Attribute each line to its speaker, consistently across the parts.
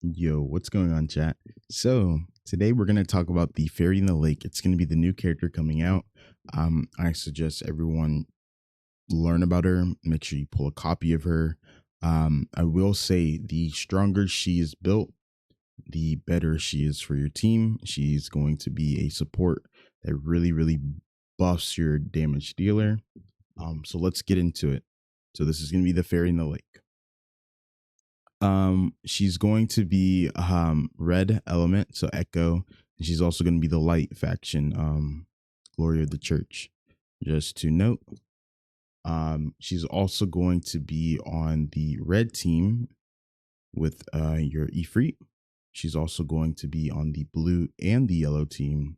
Speaker 1: Yo, what's going on, chat? So today we're gonna talk about the Fairy in the Lake. It's gonna be the new character coming out. I suggest everyone learn about her. Make sure you pull a copy of her. I will say the stronger she is built, the better she is for your team. She's going to be a support that really buffs your damage dealer. So let's get into it. So this is gonna be the Fairy in the Lake. She's going to be red element, so Echo, and she's also going to be the light faction, Glory of the Church. Just to note, she's also going to be on the red team with your Ifrit. She's also going to be on the blue and the yellow team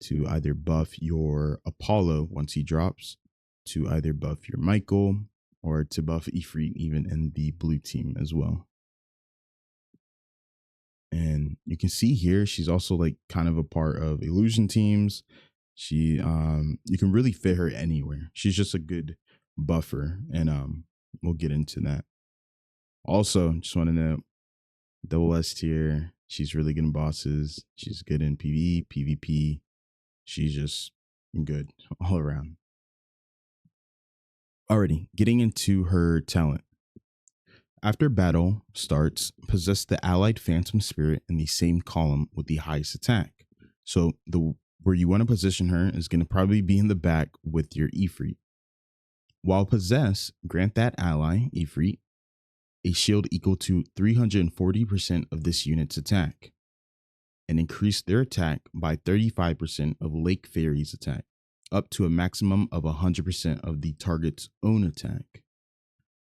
Speaker 1: to either buff your Apollo once he drops, to either buff your Michael, or to buff Ifrit even in the blue team as well. And you can see here, she's also like kind of a part of illusion teams. She, you can really fit her anywhere. She's just a good buffer, and we'll get into that. Also, just want to know, double S tier. She's really good in bosses. She's good in PvE, PvP. She's just good all around. Alrighty, getting into her talent. After battle starts, possess the allied phantom spirit in the same column with the highest attack. So the where you want to position her is going to probably be in the back with your Ifrit. While possess, grant that ally, Ifrit, a shield equal to 340% of this unit's attack, and increase their attack by 35% of Lake Fairy's attack, up to a maximum of 100% of the target's own attack.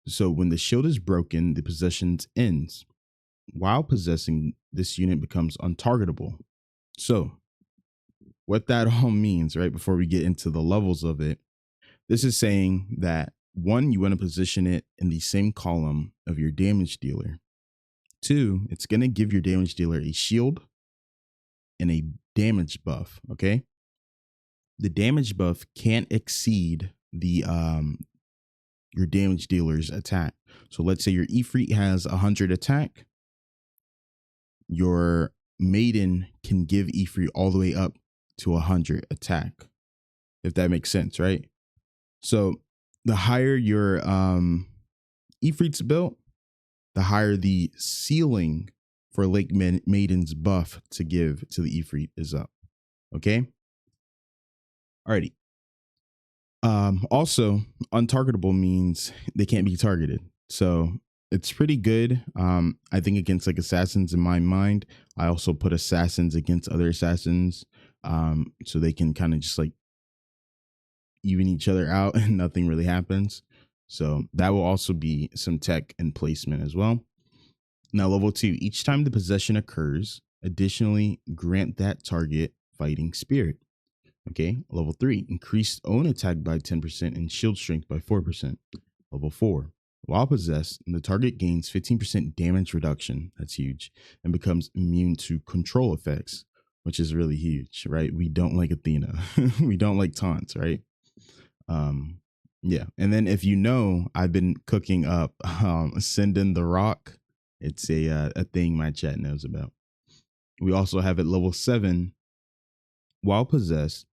Speaker 1: So when the shield is broken, the possession ends. While possessing, this unit becomes untargetable. So what that all means, right, before we get into the levels of it, this is saying that one, you want to position it in the same column of your damage dealer. Two, it's going to give your damage dealer a shield and a damage buff, okay? The damage buff can't exceed the your damage dealer's attack. So let's say your Ifrit has 100 attack. Your Maiden can give Ifrit all the way up to 100 attack, if that makes sense, right? So the higher your Ifrit's built, the higher the ceiling for Lake Maiden's buff to give to the Ifrit is up. Okay. Alrighty. Also, untargetable means they can't be targeted. So it's pretty good. I think against like assassins in my mind. I also put assassins against other assassins. So they can kind of just like even each other out and nothing really happens. So that will also be some tech and placement as well. Now, level 2, each time the possession occurs, additionally grant that target fighting spirit. Okay, level 3, increased own attack by 10% and shield strength by 4%. Level 4, while possessed, the target gains 15% damage reduction. That's huge. And becomes immune to control effects, which is really huge, right? We don't like Athena. We don't like taunts, right? Yeah. And then if you know, I've been cooking up Ascending the Rock. It's a thing my chat knows about. We also have at level 7, while possessed,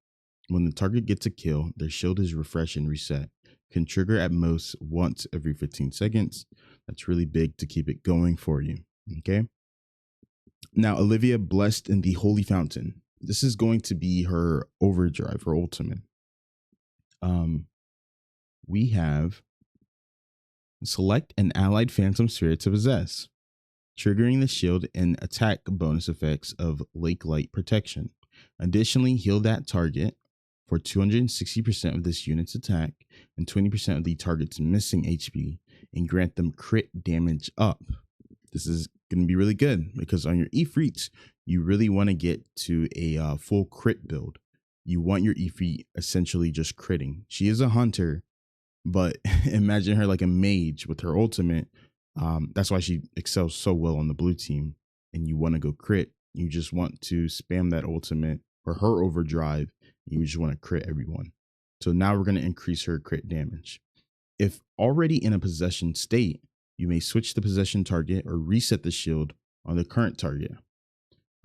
Speaker 1: when the target gets a kill, their shield is refreshed and reset. Can trigger at most once every 15 seconds. That's really big to keep it going for you. Okay. Now, Olivia blessed in the Holy Fountain. This is going to be her overdrive, her ultimate. We have select an allied phantom spirit to possess, triggering the shield and attack bonus effects of Lake Light protection. Additionally, heal that target for 260% of this unit's attack and 20% of the target's missing HP, and grant them crit damage up. This is going to be really good because on your Ifrits, you really want to get to a full crit build. You want your Ifrit essentially just critting. She is a hunter, but imagine her like a mage with her ultimate. That's why she excels so well on the blue team. And you want to go crit. You just want to spam that ultimate or her overdrive. You just want to crit everyone. So now we're going to increase her crit damage. If already in a possession state, you may switch the possession target or reset the shield on the current target.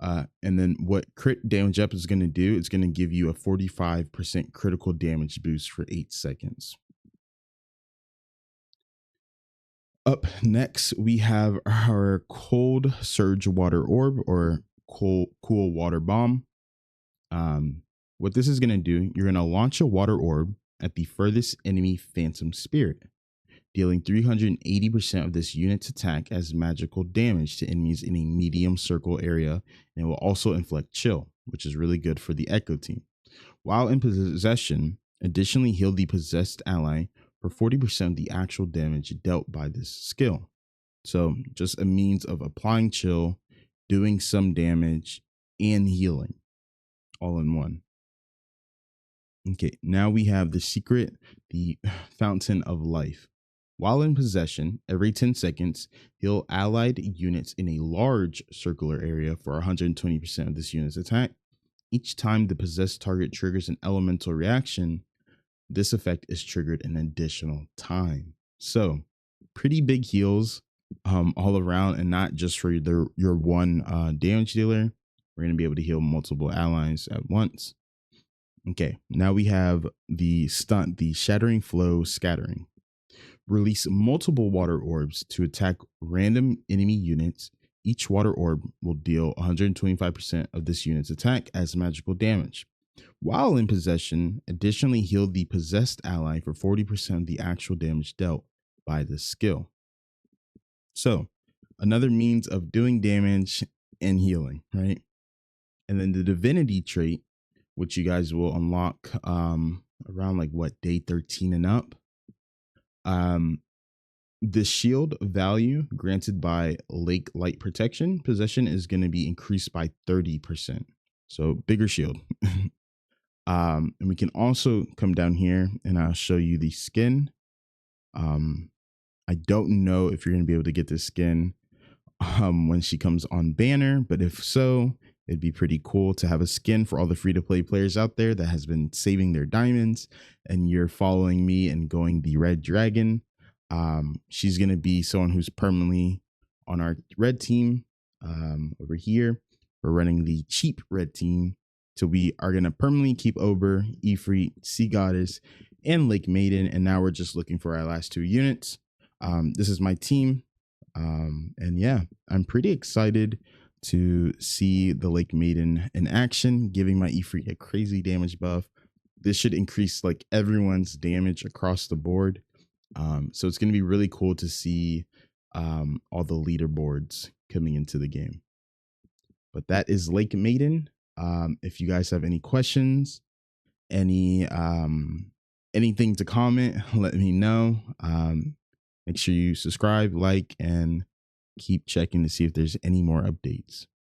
Speaker 1: And then what crit damage up is going to do, it's going to give you a 45% critical damage boost for 8 seconds. Up next, we have our Cold Surge Water Orb, or Cool Water Bomb. What this is going to do, you're going to launch a water orb at the furthest enemy Phantom Spirit, dealing 380% of this unit's attack as magical damage to enemies in a medium circle area, and it will also inflict chill, which is really good for the Echo team. While in possession, additionally heal the possessed ally for 40% of the actual damage dealt by this skill. So just a means of applying chill, doing some damage, and healing all in one. Okay, now we have the secret, the Fountain of Life. While in possession, every 10 seconds, heal allied units in a large circular area for 120% of this unit's attack. Each time the possessed target triggers an elemental reaction, this effect is triggered an additional time. So, pretty big heals all around, and not just for your one damage dealer. We're going to be able to heal multiple allies at once. Okay, now we have the stunt, the Shattering Flow Scattering. Release multiple water orbs to attack random enemy units. Each water orb will deal 125% of this unit's attack as magical damage. While in possession, additionally heal the possessed ally for 40% of the actual damage dealt by this skill. So, another means of doing damage and healing, right? And then the Divinity trait, which you guys will unlock around like day 13 and up. The shield value granted by Lake Light Protection possession is going to be increased by 30%. So bigger shield. And we can also come down here and I'll show you the skin. I don't know if you're going to be able to get this skin when she comes on banner, but if so, it'd be pretty cool to have a skin for all the free-to-play players out there that has been saving their diamonds, and you're following me and going the red dragon. She's going to be someone who's permanently on our red team. Over here, we're running the cheap red team. So we are going to permanently keep Ober, Ifrit, Sea Goddess, and Lake Maiden. And now we're just looking for our last 2 units. This is my team. And yeah, I'm pretty excited to see the Lake Maiden in action, giving my Ifrit a crazy damage buff. This should increase like everyone's damage across the board. So it's going to be really cool to see all the leaderboards coming into the game. But that is Lake Maiden. If you guys have any questions, anything to comment, let me know. Make sure you subscribe, like, and keep checking to see if there's any more updates.